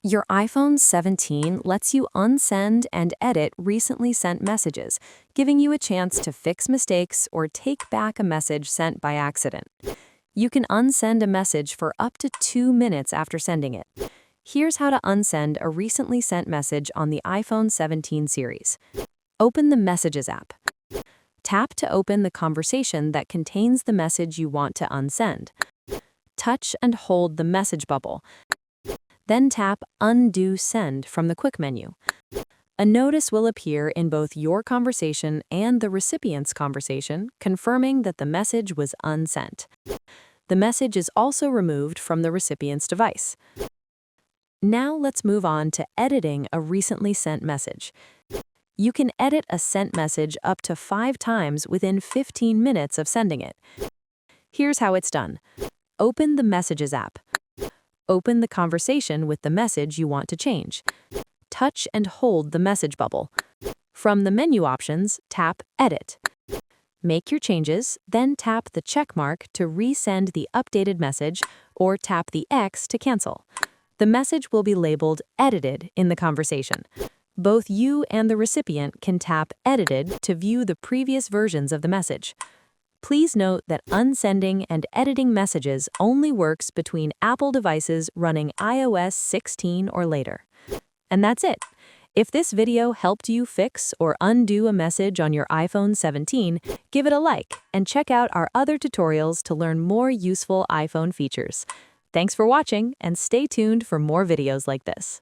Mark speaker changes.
Speaker 1: Your iPhone 17 lets you unsend and edit recently sent messages, giving you a chance to fix mistakes or take back a message sent by accident. You can unsend a message for up to 2 minutes after sending it. Here's how to unsend a recently sent message on the iPhone 17 series. Open the Messages app. Tap to open the conversation that contains the message you want to unsend. Touch and hold the message bubble. Then tap Undo Send from the quick menu. A notice will appear in both your conversation and the recipient's conversation, confirming that the message was unsent. The message is also removed from the recipient's device. Now let's move on to editing a recently sent message. You can edit a sent message up to 5 times within 15 minutes of sending it. Here's how it's done. Open the Messages app. Open the conversation with the message you want to change. Touch and hold the message bubble. From the menu options, tap Edit. Make your changes, then tap the check mark to resend the updated message or tap the X to cancel. The message will be labeled Edited in the conversation. Both you and the recipient can tap Edited to view the previous versions of the message. Please note that unsending and editing messages only works between Apple devices running iOS 16 or later. And that's it. If this video helped you fix or undo a message on your iPhone 17, give it a like and check out our other tutorials to learn more useful iPhone features. Thanks for watching and stay tuned for more videos like this.